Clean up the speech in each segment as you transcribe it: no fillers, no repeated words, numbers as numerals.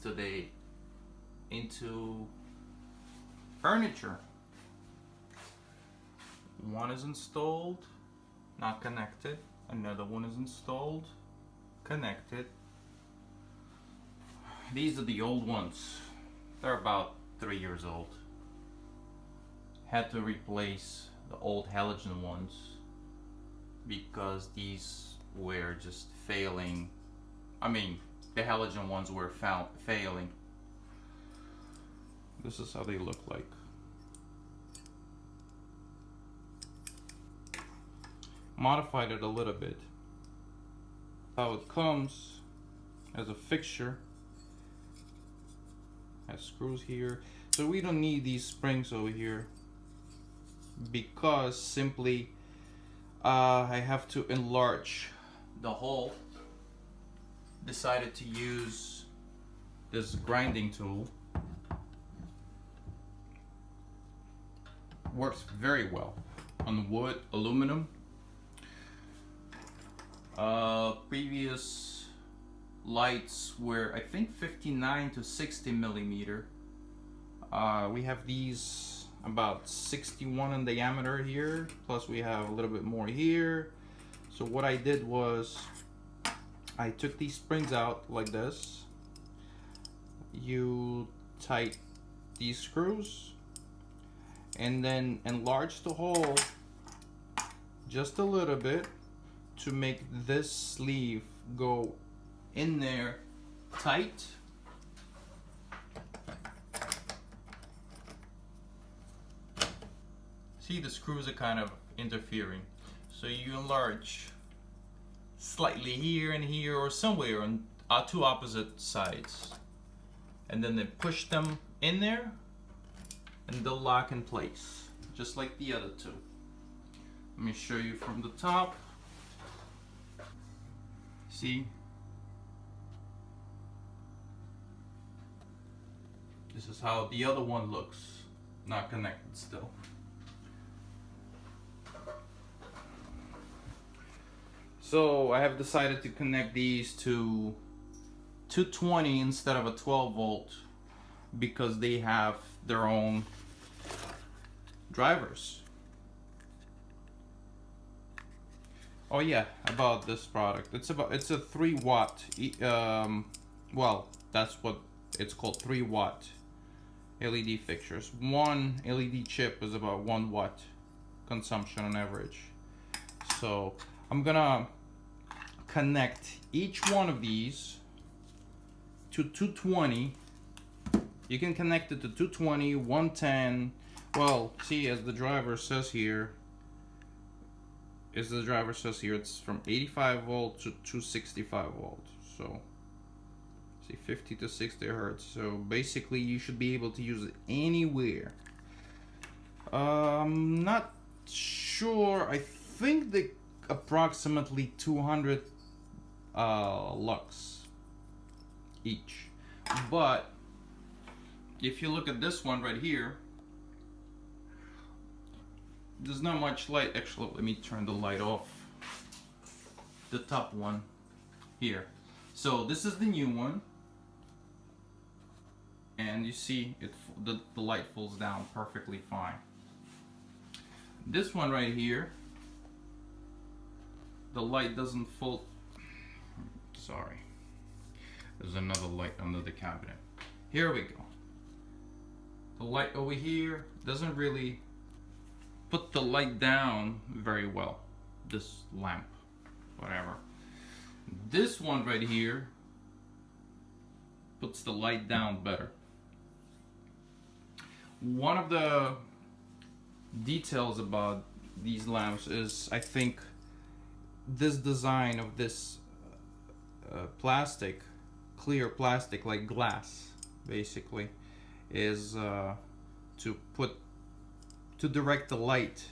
today into furniture. One is installed, not connected. Another one is installed, connected. These are the old ones. They're about 3 years old. Had to replace the old halogen ones because these were just failing. I mean, the halogen ones were failing. This is how they look like. Modified it a little bit. How it comes as a fixture. Has screws here. So we don't need these springs over here because simply I have to enlarge the hole. Decided to use this grinding tool. Works very well on wood, aluminum. Previous lights were, I think, 59 to 60 millimeter. We have these about 61 in diameter here, plus we have a little bit more here. So what I did was I took these springs out like this. You tight these screws and then enlarge the hole just a little bit to make this sleeve go in there tight. See, the screws are kind of interfering, so you enlarge slightly here and here or somewhere on two opposite sides, and then push them in there and they'll lock in place just like the other two. Let me show you from the top. See, this is how the other one looks, not connected still. So I have decided to connect these to 220 instead of a 12 volt because they have their own drivers. Oh yeah, about this product. It's a 3 watt. Well, that's what it's called, 3 watt LED fixtures. One LED chip is about 1 watt consumption on average. So I'm gonna connect each one of these to 220. You can connect it to 220, 110. Well, see, as the driver says here, it's from 85 volt to 265 volt. So see, 50 to 60 hertz. So basically you should be able to use it anywhere. Not sure. I think they approximately 200 lux each. But if you look at this one right here, there's not much light. Actually, let me turn the light off. The top one here. So this is the new one, and you see the light falls down perfectly fine. This one right here, the light doesn't fall. Sorry, there's another light under the cabinet. Here we go. The light over here doesn't really put the light down very well. This lamp, whatever. This one right here puts the light down better. One of the details about these lamps is, I think, this design of this plastic, clear plastic like glass, basically, is to direct the light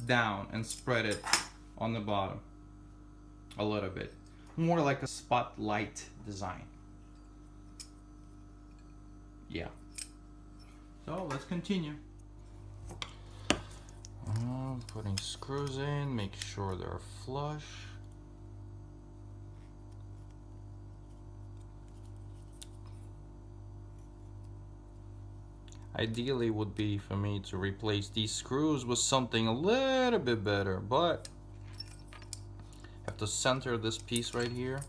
down and spread it on the bottom a little bit. More like a spotlight design. Yeah. So let's continue. Putting screws in, make sure they're flush. Ideally would be for me to replace these screws with something a little bit better, but I have to center this piece right here.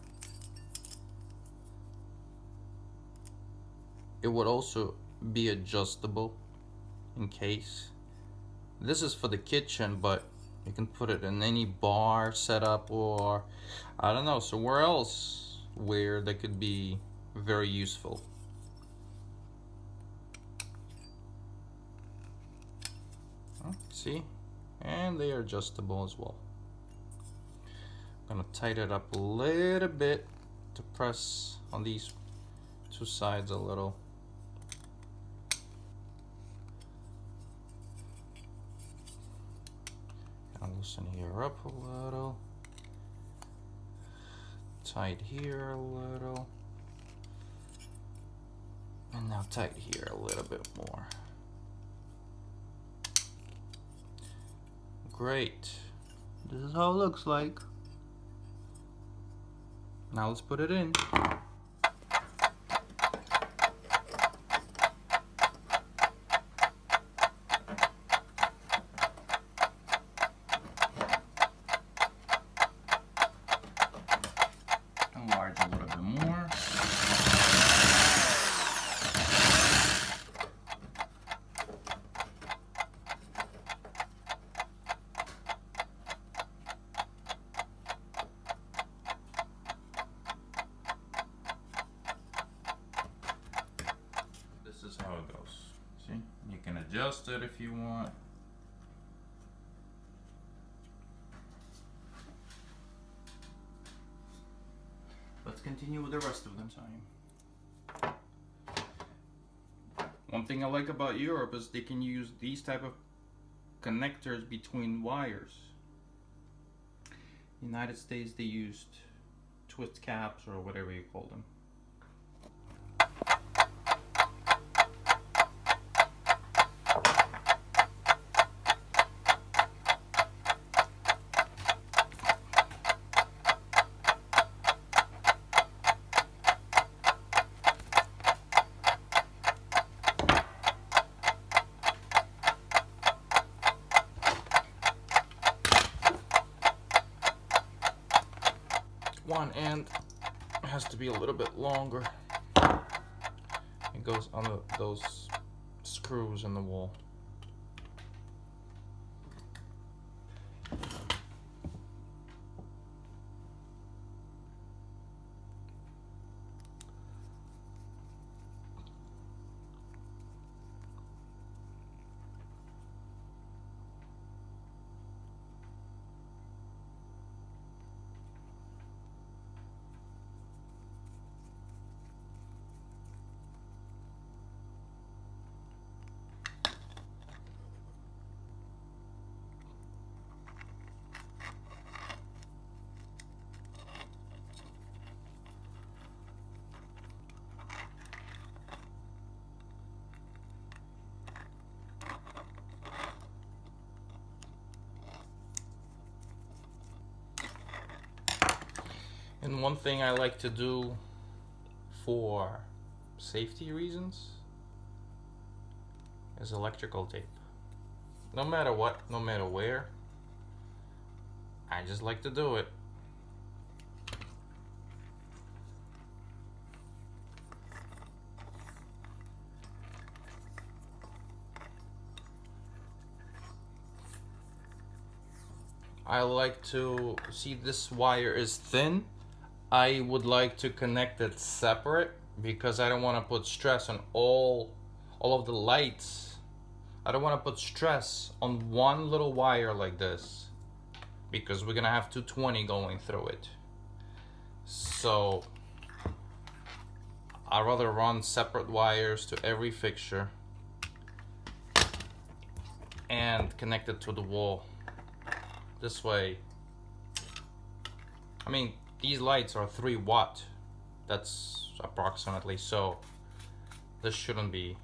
It would also be adjustable in case. This is for the kitchen, but you can put it in any bar setup, or I don't know, somewhere else where they could be very useful. See? And they are adjustable as well. I'm gonna tighten it up a little bit to press on these two sides a little. I'll loosen here up a little. Tight here a little. And now tight here a little bit more. Great. This is how it looks like. Now let's put it in. Enlarge a little bit more. This is how it goes. See? You can adjust it if you want. Let's continue with the rest of the time. One thing I like about Europe is they can use these type of connectors between wires. United States, they used twist caps or whatever you call them. One end has to be a little bit longer. It goes on those screws in the wall. And one thing I like to do for safety reasons is electrical tape. No matter what, no matter where, I just like to do it. I like to see this wire is thin. I would like to connect it separate because I don't want to put stress on all of the lights. I don't want to put stress on one little wire like this because we're gonna have 220 going through it. So I'd rather run separate wires to every fixture and connect it to the wall. This way, I mean, these lights are 3 watt. That's approximately, so this should be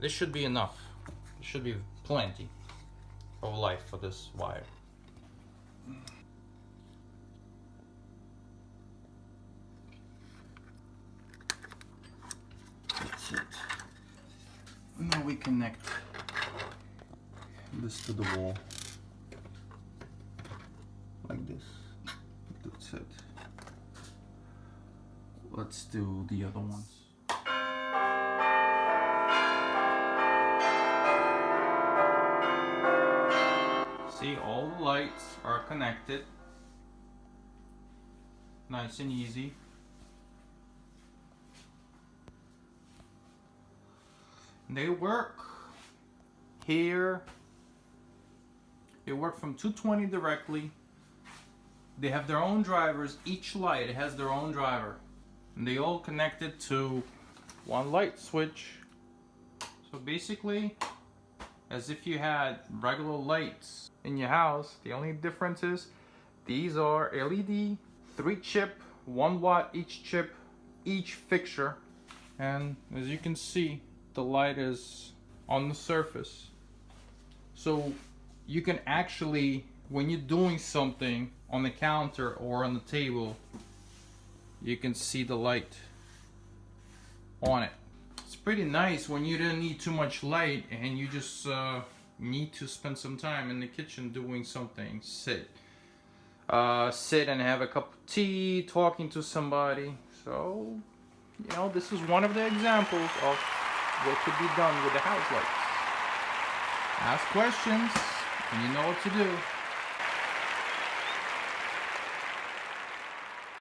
enough. There should be plenty of life for this wire. That's it. we connect this to the wall like this. That's it. Let's do the other ones. See, all the lights are connected. Nice and easy. They work here. They work from 220 directly. They have their own drivers. Each light has their own driver. And they all connected to one light switch. So basically, as if you had regular lights in your house. The only difference is these are LED, 3 chip, 1 watt each chip, each fixture. And as you can see, the light is on the surface. So you can actually, when you're doing something on the counter or on the table, you can see the light on it. It's pretty nice when you don't need too much light and you just need to spend some time in the kitchen doing something. Sit and have a cup of tea, talking to somebody. So, you know, this is one of the examples of what could be done with the house lights. Ask questions and you know what to do.